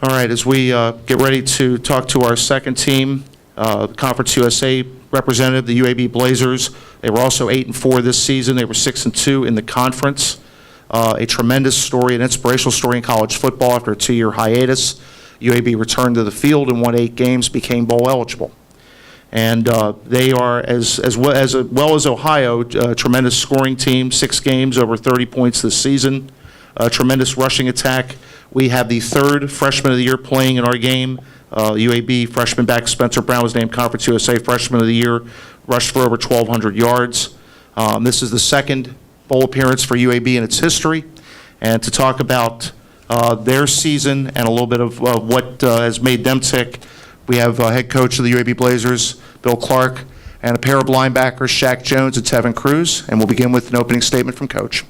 All right, as we get ready to talk to our second team, Conference USA representative, the UAB Blazers. They were also 8-4 this season. They were 6-2 in the conference. A tremendous story, an inspirational story in college football after a 2-year hiatus. UAB returned to the field and won 8 games, became bowl eligible. And they are, as well as Ohio, a tremendous scoring team, 6 games, over 30 points this season. A tremendous rushing attack. We have the 3rd freshman of the year playing in our game. UAB freshman back Spencer Brown was named Conference USA Freshman of the Year, rushed for over 1,200 yards. This is the 2nd bowl appearance for UAB in its history. And to talk about their season and a little bit of what has made them tick, we have head coach of the UAB Blazers, Bill Clark, and a pair of linebackers, Shaq Jones and Tevin Cruz. And we'll begin with an opening statement from Coach.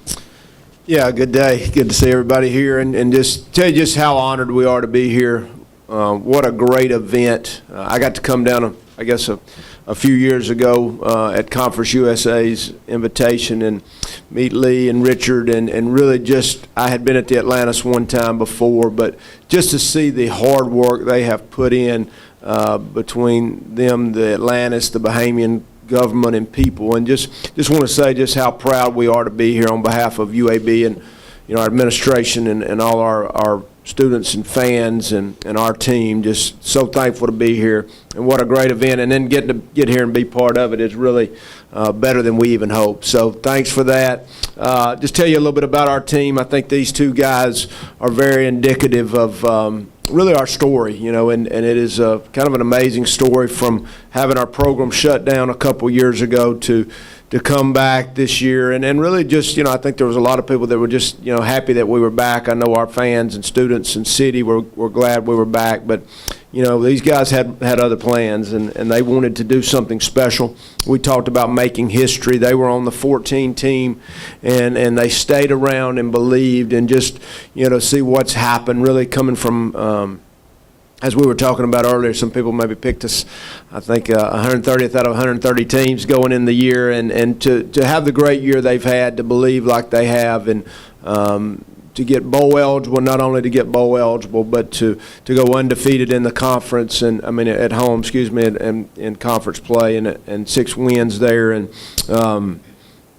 Yeah, good day. Good to see everybody here, and just tell you just how honored we are to be here. What a great event. I got to come down, I guess, a few years ago at Conference USA's invitation and meet Lee and Richard, and really just, I had been at the Atlantis one time before, but just to see the hard work they have put in between them, the Atlantis, the Bahamian government and people, and just want to say just how proud we are to be here on behalf of UAB and our administration and all our students and fans and our team. Just so thankful to be here, and what a great event, and then getting to get here and be part of it is really better than we even hoped. So thanks for that. Just tell you a little bit about our team. I think these 2 guys are very indicative of really our story, and it is kind of an amazing story, from having our program shut down a couple years ago to come back this year, and really just, I think there was a lot of people that were just, happy that we were back. I know our fans and students and city were glad we were back, but, these guys had other plans, and they wanted to do something special. We talked about making history. They were on the 14 team, and they stayed around and believed, and just, see what's happened, really coming from, as we were talking about earlier, some people maybe picked us, I think, 130th out of 130 teams going in the year, and to have the great year they've had, to believe like they have, and to get bowl eligible, not only to get bowl eligible, but to go undefeated in the conference, and at home, and in conference play, and 6 wins there, and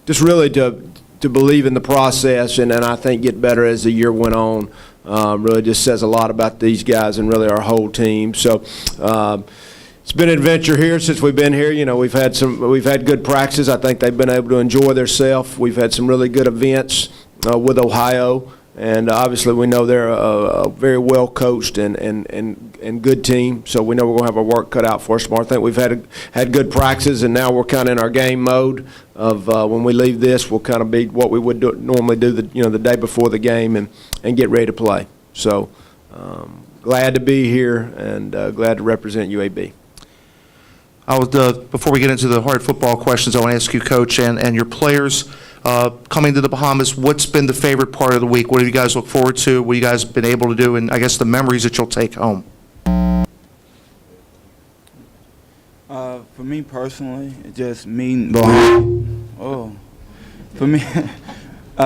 just really to believe in the process, and I think get better as the year went on. Really just says a lot about these guys and really our whole team. So it's been an adventure here since we've been here. We've had good practices. I think they've been able to enjoy themselves. We've had some really good events with Ohio, and obviously we know they're a very well coached and good team. So we know we're going to have our work cut out for us tomorrow. I think we've had good practices, and now we're kind of in our game mode of when we leave this, we'll kind of be what we would normally do the day before the game, and get ready to play. So glad to be here, and glad to represent UAB. Before we get into the hard football questions, I want to ask you, Coach, and your players coming to the Bahamas, what's been the favorite part of the week? What do you guys look forward to? What you guys been able to do, and I guess the memories that you'll take home? For me personally, just meeting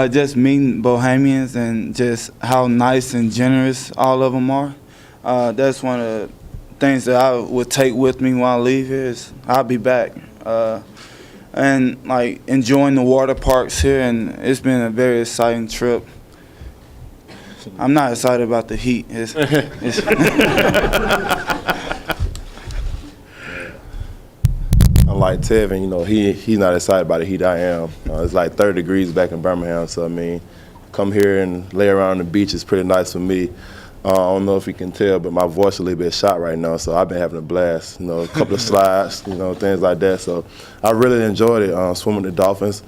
just meeting Bahamians, and just how nice and generous all of them are. That's one of the things that I would take with me when I leave here. Is I'll be back, and like enjoying the water parks here, and it's been a very exciting trip. I'm not excited about the heat. Unlike Tevin, he's not excited about the heat. I am. It's like 30 degrees back in Birmingham, so come here and lay around the beach is pretty nice for me. I don't know if you can tell, but my voice is a little bit shot right now, so I've been having a blast. A couple of slides, things like that. So I really enjoyed it, swimming with the dolphins.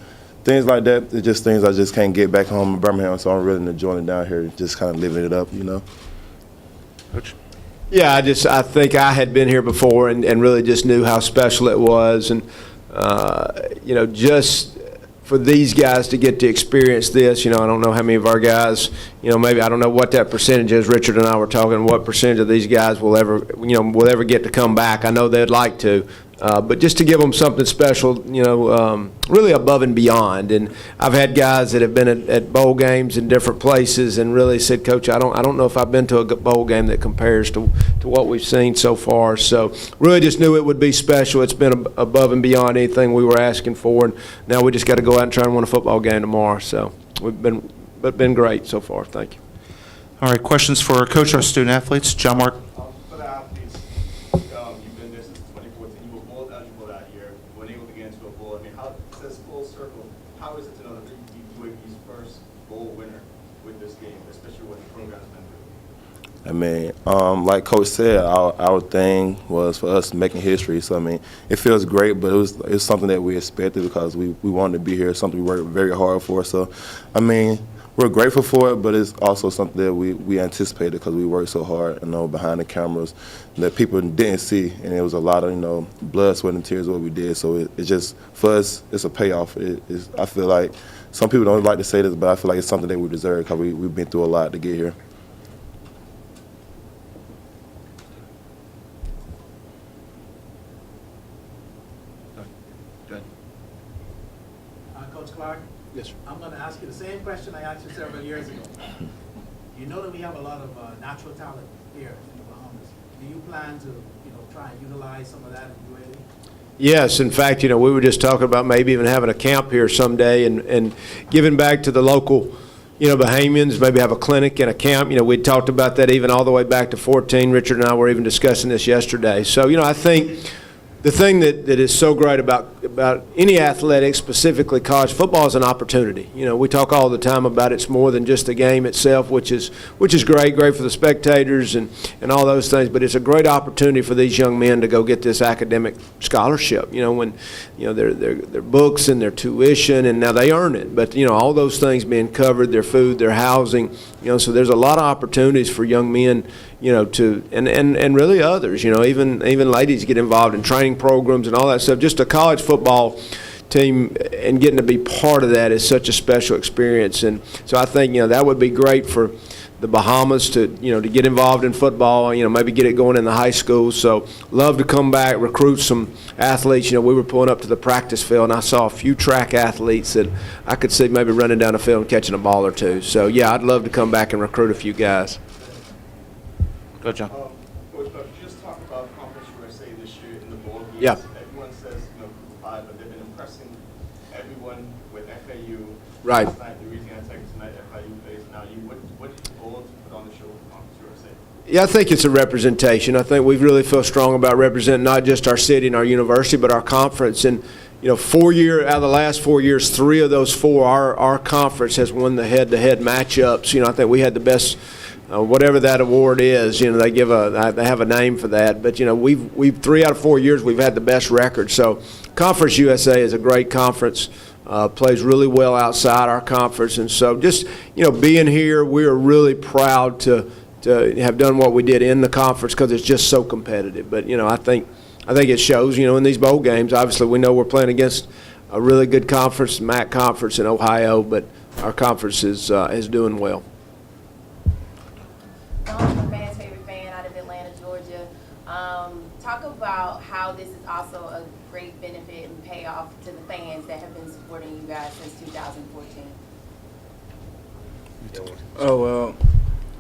Things like that, it's just things I just can't get back home in Birmingham, so I'm really enjoying it down here, just kind of living it up, Coach? Yeah, I think I had been here before, and really just knew how special it was, and just for these guys to get to experience this, I don't know how many of our guys, maybe I don't know what that percentage is. Richard and I were talking what percentage of these guys will ever get to come back. I know they'd like to, But just to give them something special, really above and beyond. And I've had guys that have been at bowl games in different places and really said, Coach, I don't know if I've been to a bowl game that compares to what we've seen so far. So really just knew it would be special. It's been above and beyond anything we were asking for. And now we just got to go out and try and win a football game tomorrow. So we've been great so far. Thank you. All right, questions for our coach, our student athletes? John Mark. For the athletes, you've been there since 2014. You were bowl eligible that year. You were able to get into a bowl. I mean, how says full circle? How is it to know that you UAB's first bowl winner with this game, especially what the program's been through? I mean, like Coach said, our thing was for us making history. So I mean, it feels great, but it's something that we expected because we wanted to be here. Something we worked very hard for. So, I mean, we're grateful for it, but it's also something that we anticipated because we worked so hard, behind the cameras that people didn't see, and it was a lot of blood, sweat, and tears what we did. So it's just for us, it's a payoff. I feel like some people don't like to say this, but I feel like it's something that we deserve because we've been through a lot to get here. Coach Clark? Yes, sir. I'm going to ask you the same question I asked you several years ago. You know that we have a lot of natural talent here in the Bahamas. Do you plan to, try and utilize some of that in UAB? Yes, in fact, we were just talking about maybe even having a camp here someday and giving back to the local, Bahamians, maybe have a clinic and a camp. We talked about that even all the way back to 14. Richard and I were even discussing this yesterday. So, I think the thing that is so great about any athletics, specifically college football, is an opportunity. We talk all the time about it's more than just the game itself, which is great for the spectators and all those things. But it's a great opportunity for these young men to go get this academic scholarship. When their books and their tuition, and now they earn it. But all those things being covered, their food, their housing. So there's a lot of opportunities for young men. And really others, even ladies get involved in training programs and all that stuff. Just a college football team and getting to be part of that is such a special experience. And so I think, that would be great for the Bahamas to get involved in football, maybe get it going in the high schools. So love to come back, recruit some athletes. We were pulling up to the practice field and I saw a few track athletes that I could see maybe running down the field and catching a ball or two. So yeah, I'd love to come back and recruit a few guys. Go, John. Coach, could you just talk about Conference USA this year in the bowl games? Yeah. Everyone says, group of five, but they've been impressing everyone with FAU. Right. Last night, Louisiana Tech, tonight, FIU plays. Now, what goal to put on the show for Conference USA? Yeah, I think it's a representation. I think we really feel strong about representing not just our city and our university, but our conference. And, out of the last 4 years, 3 of those 4, our conference has won the head-to-head matchups. I think we had the best. Whatever that award is, they have a name for that. But we've 3 out of 4 years we've had the best record. So, Conference USA is a great conference. Plays really well outside our conference, and so just being here, we are really proud to have done what we did in the conference because it's just so competitive. But I think it shows. In these bowl games, obviously we know we're playing against a really good conference, MAC conference in Ohio, but our conference is doing well. A fan's favorite fan out of Atlanta, Georgia. Talk about how this is also a great benefit and payoff to the fans that have been supporting you guys since 2014. Oh, well,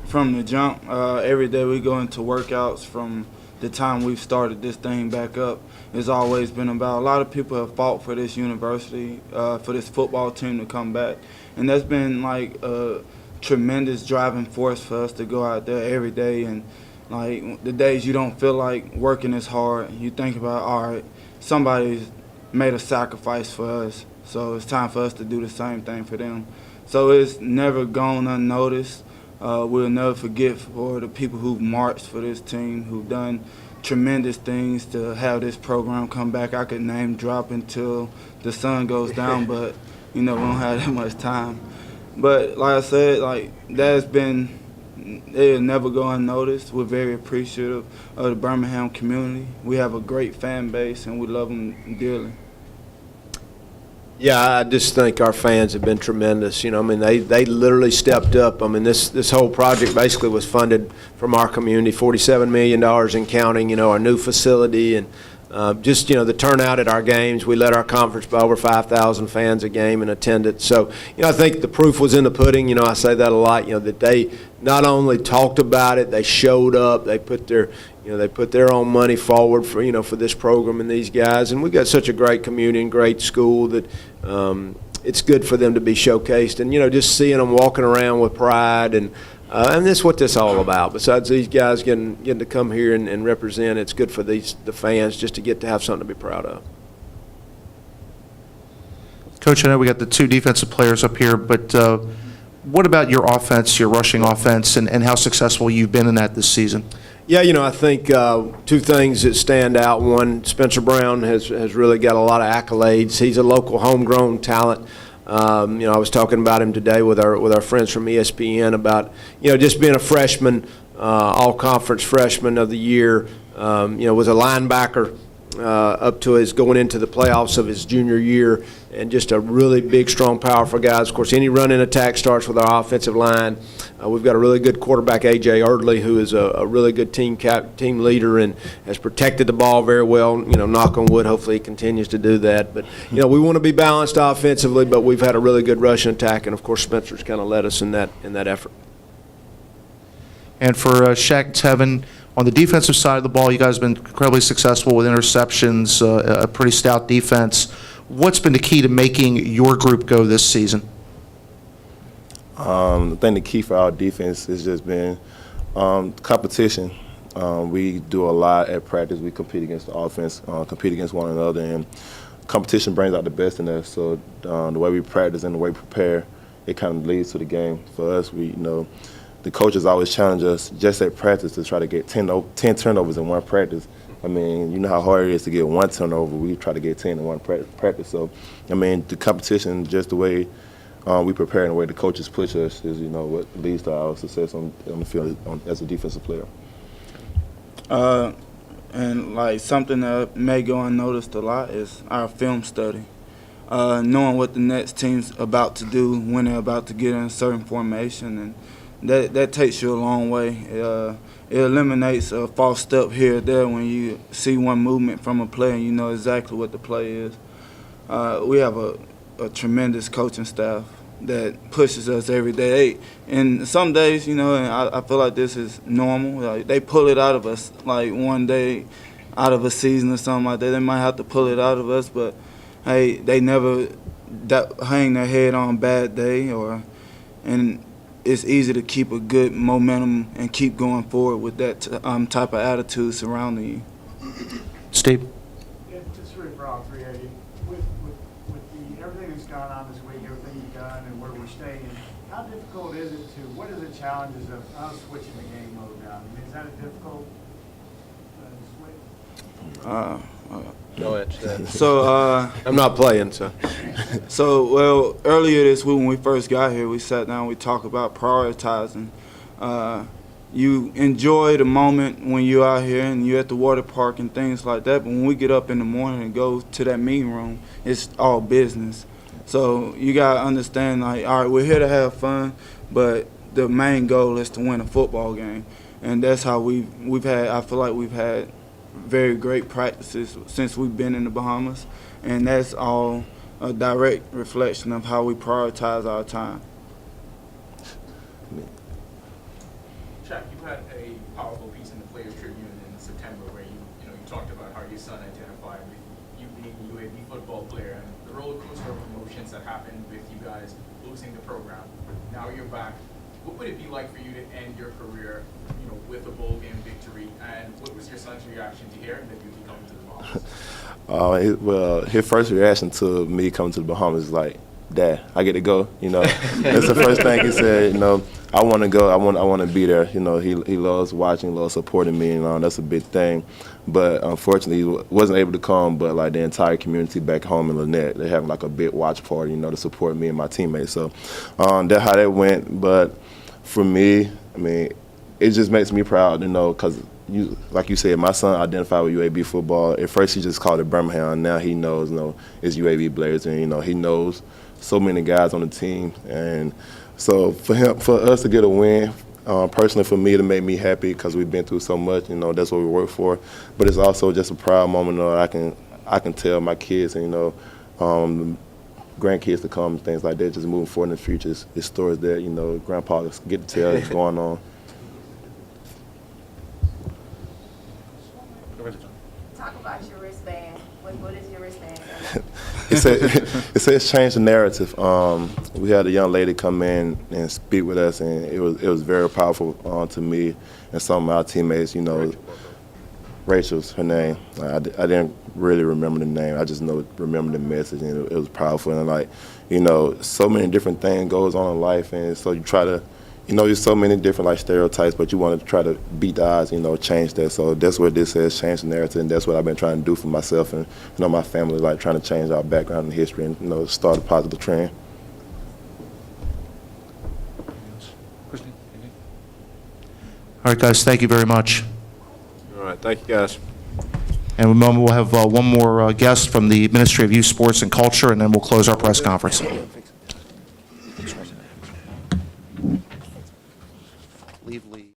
from the jump, every day we go into workouts from the time we've started this thing back up. It's always been about, a lot of people have fought for this university, for this football team to come back. And that's been like a tremendous driving force for us to go out there every day. And like the days you don't feel like working as hard, you think about, all right, somebody's made a sacrifice for us, so it's time for us to do the same thing for them. So it's never gone unnoticed. We'll never forget for the people who've marched for this team, who've done tremendous things to have this program come back. I could name drop until the sun goes down, but we don't have that much time. But like I said, like that's been, it'll never go unnoticed. We're very appreciative of the Birmingham community. We have a great fan base, and we love them dearly. Yeah, I just think our fans have been tremendous. They literally stepped up. This whole project basically was funded from our community, $47 million and counting. Our new facility and Just, the turnout at our games. We led our conference by over 5,000 fans a game in attendance. So, I think the proof was in the pudding. I say that a lot, that they not only talked about it, they showed up, they put their own money forward for this program and these guys. And we've got such a great community and great school that it's good for them to be showcased. And, just seeing them walking around with pride and that's what this is all about. Besides these guys getting to come here and represent, it's good for the fans just to get to have something to be proud of. Coach, I know we got the two defensive players up here, but what about your offense, your rushing offense, and how successful you've been in that this season? Yeah, I think two things that stand out. One, Spencer Brown has really got a lot of accolades. He's a local homegrown talent. I was talking about him today with our friends from ESPN about, just being a freshman, all-conference freshman of the year, was a linebacker up to his going into the playoffs of his junior year, and just a really big, strong, powerful guy. Of course, any run-in attack starts with our offensive line. We've got a really good quarterback, A.J. Erdley, who is a really good team leader and has protected the ball very well. Knock on wood, hopefully he continues to do that. But, we want to be balanced offensively, but we've had a really good rushing attack, and, of course, Spencer's kind of led us in that effort. And for Shaq and Tevin, on the defensive side of the ball, you guys have been incredibly successful with interceptions, a pretty stout defense. What's been the key to making your group go this season? I think the key for our defense has just been competition. We do a lot at practice. We compete against the offense, compete against one another, and competition brings out the best in us. So the way we practice and the way we prepare, it kind of leads to the game. For us, the coaches always challenge us just at practice to try to get 10 turnovers in one practice. I mean, you know how hard it is to get one turnover. We try to get 10 in one practice. So, the competition, just the way we prepare and the way the coaches push us is, what leads to our success on the field as a defensive player. And like something that may go unnoticed a lot is our film study. Knowing what the next team's about to do when they're about to get in a certain formation, and that takes you a long way. It eliminates a false step here or there when you see one movement from a player and you know exactly what the play is. We have a tremendous coaching staff that pushes us every day. And some days, and I feel like this is normal. Like, they pull it out of us, like one day out of a season or something like that. They might have to pull it out of us, but hey, they never hang their head on a bad day, and it's easy to keep a good momentum and keep going forward with that type of attitude surrounding you. Steve? Yeah, just really for all three of you, with everything that's gone on this week, everything you've done and where we're staying, how difficult is it what are the challenges of us switching the game mode now? I mean, is that a difficult switch? Go ahead. So I'm not playing, so. Well, earlier this week when we first got here, we sat down, we talked about prioritizing. You enjoy the moment when you're out here and you're at the water park and things like that, but when we get up in the morning and go to that meeting room, it's all business. So you got to understand, like, all right, we're here to have fun, but the main goal is to win a football game. And that's how we've had, I feel like we've had very great practices since we've been in the Bahamas, and that's all a direct reflection of how we prioritize our time. Shaq, you had a powerful piece in the Players Tribune in September where you talked about how your son identified with you being a UAB football player and the roller coaster of emotions that happened with you guys losing the program. Now you're back. What would it be like for you to end your career, with a bowl game victory? And what was your son's reaction to hearing that you'd be coming to the Bahamas? Well, his first reaction to me coming to the Bahamas is like, "Dad, I get to go." That's the first thing he said. I want to go. I want to be there. He loves watching, loves supporting me, and that's a big thing. But unfortunately, he wasn't able to come. But like the entire community back home in Lynette, they have like a big watch party, to support me and my teammates. So that's how that went. But for me, it just makes me proud, because like you said, my son identified with UAB football. At first, he just called it Birmingham. Now he knows, it's UAB Blazers, and he knows so many guys on the team. And so for us to get a win, Personally, for me, it made me happy because we've been through so much. You know, that's what we work for. But it's also just a proud moment. I can tell my kids and grandkids to come and things like that. Just moving forward in the future, it's stories that grandpa get to tell is going on. Talk about your wristband. What is your wristband? It says change the narrative. We had a young lady come in and speak with us, and it was very powerful to me and some of our teammates. Rachel's her name. I didn't really remember the name. I just remember the message, and it was powerful. And so many different things goes on in life, and so you try to, there's so many different stereotypes, but you want to try to beat the odds, change that. So that's what this says, change the narrative, and that's what I've been trying to do for myself and my family, trying to change our background and history and start a positive trend. All right, guys, thank you very much. All right, thank you, guys. And in a moment, we'll have one more guest from the Ministry of Youth, Sports, and Culture, and then we'll close our press conference. Leave.